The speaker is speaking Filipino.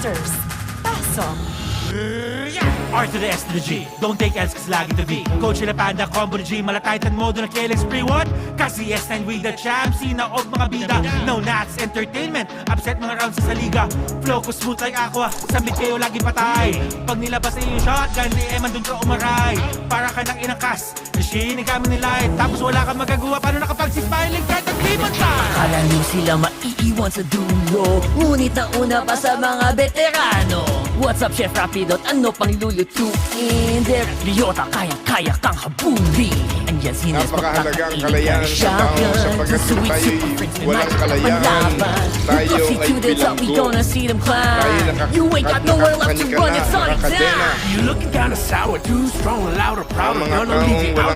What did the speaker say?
Masters. Pasok. R to the S to the G. Don't take L's cause lagi to V. Coach na panda, combo na G. Malatitan modo na killing spree. What? Kasi S9 with the champ. Sina og mga bida. No Nats Entertainment. Upset mga rounds sa liga. Flow ko smooth like aqua. Sabit kayo lagi patay. Pag nilabas na yung shotgun, di eman dun ka umaray. Para ka nang inakas. Machine, gamit ni light. Tapos wala kang magagawa. Paano nakapag-smiling kahit nag-limon ka? Akala nyo sila maiiwan sa dulo, ngunit nauna pa sa mga veterano. What's up, Chef Rapidot? Ano pang lulutuin? Derek Biota, kayang-kaya kang habulin. Andyan si Nes, Napakahalagang kalayaan ng tao sapagkat kung tayo'y walang kalayaan, tayo ay bilanggo. You ain't got nowhere left to run, it's on exam. You looking kinda sour, too strong and louder, proud. Ang mga taong walang